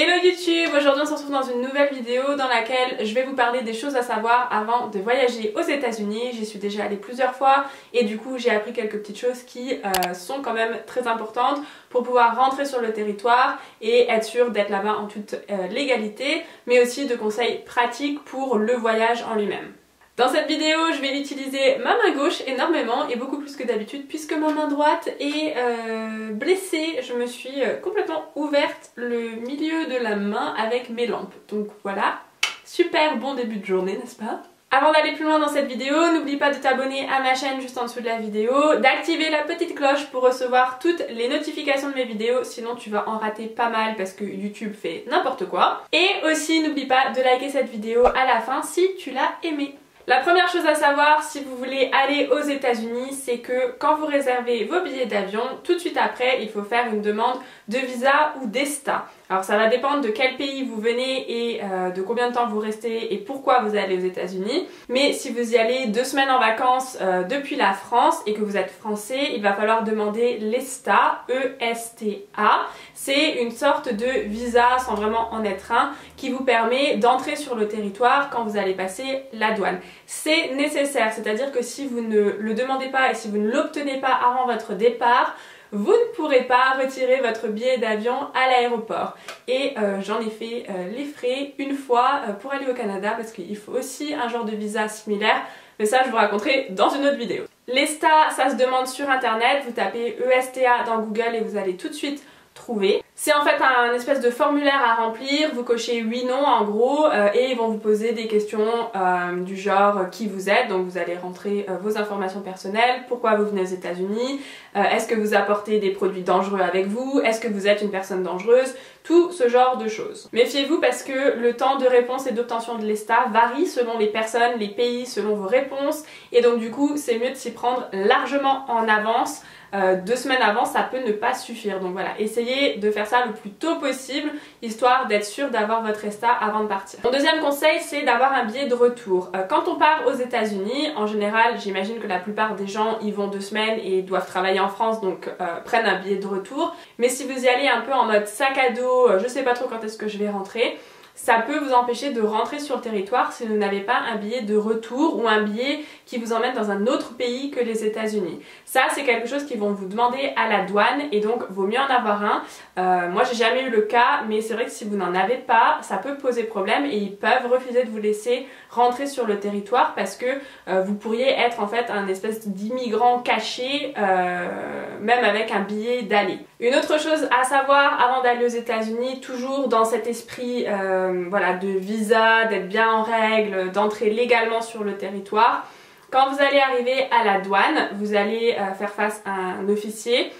Hello YouTube, aujourd'hui on se retrouve dans une nouvelle vidéo dans laquelle je vais vous parler des choses à savoir avant de voyager aux États-Unis. J'y suis déjà allée plusieurs fois et du coup j'ai appris quelques petites choses qui sont quand même très importantes pour pouvoir rentrer sur le territoire et être sûr d'être là-bas en toute légalité, mais aussi de conseils pratiques pour le voyage en lui-même. Dans cette vidéo, je vais utiliser ma main gauche énormément et beaucoup plus que d'habitude puisque ma main droite est blessée. Je me suis complètement ouverte le milieu de la main avec mes lampes. Donc voilà, super bon début de journée, n'est-ce pas? Avant d'aller plus loin dans cette vidéo, n'oublie pas de t'abonner à ma chaîne juste en dessous de la vidéo, d'activer la petite cloche pour recevoir toutes les notifications de mes vidéos, sinon tu vas en rater pas mal parce que YouTube fait n'importe quoi. Et aussi n'oublie pas de liker cette vidéo à la fin si tu l'as aimée. La première chose à savoir si vous voulez aller aux États-Unis, c'est que quand vous réservez vos billets d'avion, tout de suite après, il faut faire une demande de visa ou d'ESTA. Alors ça va dépendre de quel pays vous venez et de combien de temps vous restez et pourquoi vous allez aux États-Unis. Mais si vous y allez 2 semaines en vacances depuis la France et que vous êtes français, il va falloir demander l'ESTA, E-S-T-A. C'est une sorte de visa, sans vraiment en être un, qui vous permet d'entrer sur le territoire quand vous allez passer la douane. C'est nécessaire, c'est-à-dire que si vous ne le demandez pas et si vous ne l'obtenez pas avant votre départ, vous ne pourrez pas retirer votre billet d'avion à l'aéroport. Et j'en ai fait les frais une fois pour aller au Canada parce qu'il faut aussi un genre de visa similaire, mais ça je vous raconterai dans une autre vidéo. L'ESTA, ça se demande sur internet, vous tapez ESTA dans Google et vous allez tout de suite trouver. C'est en fait un espèce de formulaire à remplir, vous cochez oui, non en gros et ils vont vous poser des questions du genre qui vous êtes, donc vous allez rentrer vos informations personnelles, pourquoi vous venez aux États-Unis, est-ce que vous apportez des produits dangereux avec vous, est-ce que vous êtes une personne dangereuse, tout ce genre de choses. Méfiez-vous parce que le temps de réponse et d'obtention de l'ESTA varie selon les personnes, les pays, selon vos réponses et donc du coup c'est mieux de s'y prendre largement en avance. 2 semaines avant ça peut ne pas suffire, donc voilà, essayez de faire ça le plus tôt possible histoire d'être sûr d'avoir votre ESTA avant de partir. Mon deuxième conseil c'est d'avoir un billet de retour. Quand on part aux États-Unis, en général j'imagine que la plupart des gens y vont 2 semaines et doivent travailler en France donc prennent un billet de retour, mais si vous y allez un peu en mode sac à dos, je sais pas trop quand est-ce que je vais rentrer, ça peut vous empêcher de rentrer sur le territoire si vous n'avez pas un billet de retour ou un billet qui vous emmène dans un autre pays que les États-Unis. Ça c'est quelque chose qu'ils vont vous demander à la douane et donc vaut mieux en avoir un. Moi j'ai jamais eu le cas, mais c'est vrai que si vous n'en avez pas, ça peut poser problème et ils peuvent refuser de vous laisser rentrer sur le territoire parce que vous pourriez être en fait un espèce d'immigrant caché, même avec un billet d'aller. Une autre chose à savoir avant d'aller aux États-Unis, toujours dans cet esprit voilà, de visa, d'être bien en règle, d'entrer légalement sur le territoire. Quand vous allez arriver à la douane, vous allez faire face à un officier,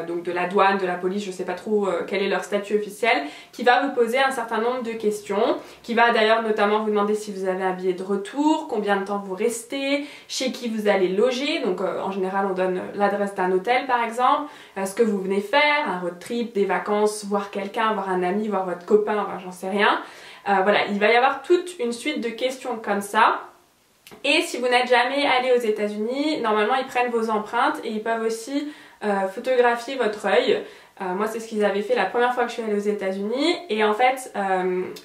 donc de la douane, de la police, je sais pas trop quel est leur statut officiel, qui va vous poser un certain nombre de questions, qui va d'ailleurs notamment vous demander si vous avez un billet de retour, combien de temps vous restez, chez qui vous allez loger, donc en général on donne l'adresse d'un hôtel par exemple, ce que vous venez faire, un road trip, des vacances, voir quelqu'un, voir un ami, voir votre copain, enfin j'en sais rien. Voilà, il va y avoir toute une suite de questions comme ça. Et si vous n'êtes jamais allé aux États-Unis, normalement ils prennent vos empreintes et ils peuvent aussi photographier votre œil. Moi c'est ce qu'ils avaient fait la première fois que je suis allée aux États-Unis et en fait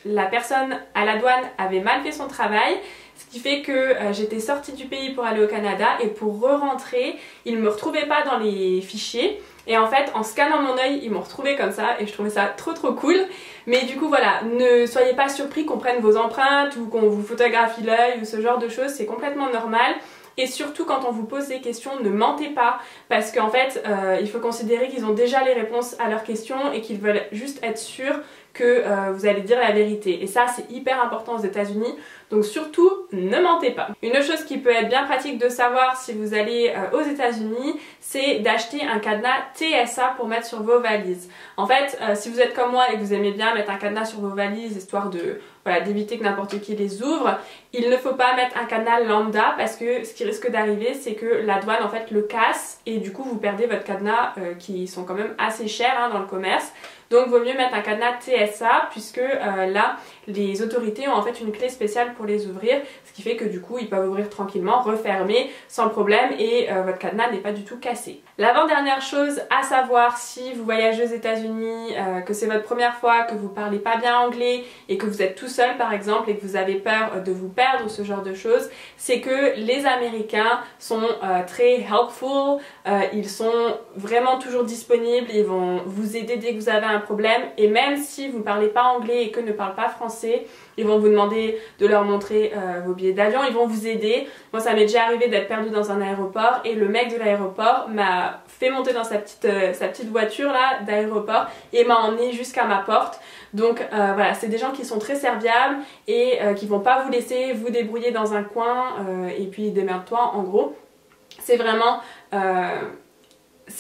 la personne à la douane avait mal fait son travail, ce qui fait que j'étais sortie du pays pour aller au Canada et pour re-rentrer, ils ne me retrouvaient pas dans les fichiers. Et en fait, en scannant mon œil, ils m'ont retrouvé comme ça et je trouvais ça trop cool. Mais du coup voilà, ne soyez pas surpris qu'on prenne vos empreintes ou qu'on vous photographie l'œil ou ce genre de choses, c'est complètement normal. Et surtout quand on vous pose des questions, ne mentez pas parce qu'en fait, il faut considérer qu'ils ont déjà les réponses à leurs questions et qu'ils veulent juste être sûrs que vous allez dire la vérité. Et ça, c'est hyper important aux États-Unis. Donc surtout, ne mentez pas. Une autre chose qui peut être bien pratique de savoir si vous allez aux États-Unis, c'est d'acheter un cadenas TSA pour mettre sur vos valises. En fait, si vous êtes comme moi et que vous aimez bien mettre un cadenas sur vos valises, histoire de voilà, d'éviter que n'importe qui les ouvre, il ne faut pas mettre un cadenas lambda parce que ce qui risque d'arriver, c'est que la douane en fait le casse et du coup vous perdez votre cadenas qui sont quand même assez chers dans le commerce. Donc vaut mieux mettre un cadenas TSA puisque là les autorités ont en fait une clé spéciale pour les ouvrir, ce qui fait que du coup ils peuvent ouvrir tranquillement, refermer sans problème et votre cadenas n'est pas du tout cassé. L'avant-dernière chose à savoir si vous voyagez aux États-Unis, que c'est votre première fois, que vous parlez pas bien anglais et que vous êtes tout seul par exemple et que vous avez peur de vous perdre ou ce genre de choses, c'est que les Américains sont très helpful, ils sont vraiment toujours disponibles, ils vont vous aider dès que vous avez un problème et même si vous ne parlez pas anglais et qu'eux ne parlent pas français, ils vont vous demander de leur montrer vos billets d'avion, ils vont vous aider. Moi ça m'est déjà arrivé d'être perdue dans un aéroport et le mec de l'aéroport m'a fait monter dans sa petite voiture là d'aéroport et m'a emmené jusqu'à ma porte. Donc voilà, c'est des gens qui sont très serviables et qui vont pas vous laisser vous débrouiller dans un coin et puis démerde-toi en gros. C'est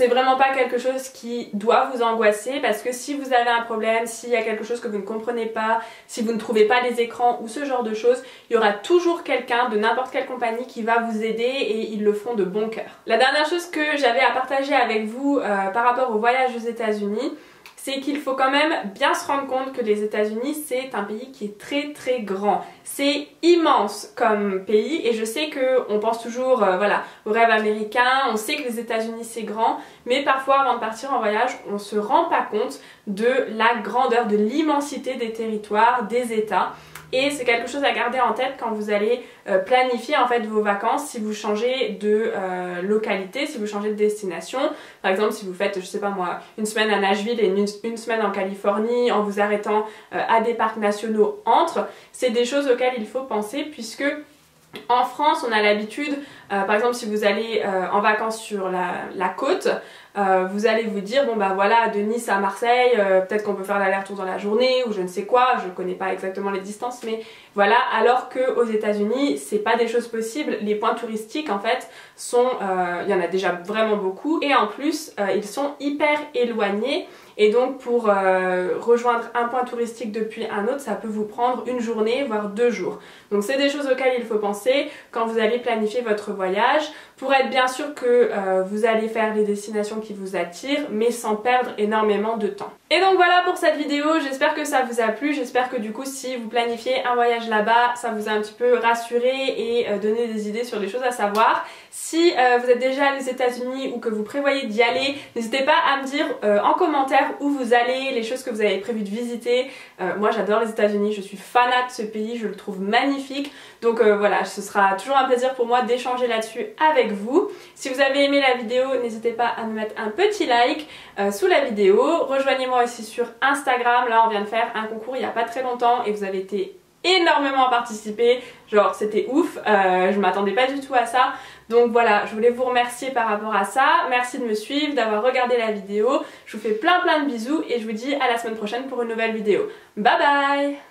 vraiment pas quelque chose qui doit vous angoisser parce que si vous avez un problème, s'il y a quelque chose que vous ne comprenez pas, si vous ne trouvez pas les écrans ou ce genre de choses, il y aura toujours quelqu'un de n'importe quelle compagnie qui va vous aider et ils le feront de bon cœur. La dernière chose que j'avais à partager avec vous par rapport au voyage aux États-Unis, c'est qu'il faut quand même bien se rendre compte que les États-Unis c'est un pays qui est très très grand. C'est immense comme pays et je sais qu'on pense toujours voilà, au rêve américain, on sait que les États-Unis c'est grand, mais parfois avant de partir en voyage on se rend pas compte de la grandeur, de l'immensité des territoires, des États. Et c'est quelque chose à garder en tête quand vous allez planifier en fait vos vacances si vous changez de localité, si vous changez de destination. Par exemple si vous faites, je sais pas moi, une semaine à Nashville et une semaine en Californie en vous arrêtant à des parcs nationaux entre, c'est des choses auxquelles il faut penser puisque en France, on a l'habitude, par exemple si vous allez en vacances sur la côte, vous allez vous dire bon bah voilà de Nice à Marseille, peut-être qu'on peut faire l'aller-retour dans la journée ou je ne sais quoi, je connais pas exactement les distances mais voilà, alors que aux États-Unis c'est pas des choses possibles, les points touristiques en fait sont, il y en a déjà vraiment beaucoup et en plus ils sont hyper éloignés. Et donc pour rejoindre un point touristique depuis un autre, ça peut vous prendre une journée, voire 2 jours. Donc c'est des choses auxquelles il faut penser quand vous allez planifier votre voyage pour être bien sûr que vous allez faire les destinations qui vous attirent, mais sans perdre énormément de temps. Et donc voilà pour cette vidéo, j'espère que ça vous a plu, j'espère que du coup si vous planifiez un voyage là-bas, ça vous a un petit peu rassuré et donné des idées sur les choses à savoir. Si vous êtes déjà allés aux États-Unis ou que vous prévoyez d'y aller, n'hésitez pas à me dire en commentaire où vous allez, les choses que vous avez prévu de visiter. Moi j'adore les États-Unis, je suis fanat de ce pays, je le trouve magnifique. Donc voilà, ce sera toujours un plaisir pour moi d'échanger là-dessus avec vous. Si vous avez aimé la vidéo, n'hésitez pas à me mettre un petit like sous la vidéo. Rejoignez-moi aussi sur Instagram, là on vient de faire un concours il n'y a pas très longtemps et vous avez été énormément à participer, genre c'était ouf, je m'attendais pas du tout à ça. Donc voilà, je voulais vous remercier par rapport à ça, merci de me suivre, d'avoir regardé la vidéo, je vous fais plein de bisous et je vous dis à la semaine prochaine pour une nouvelle vidéo. Bye bye!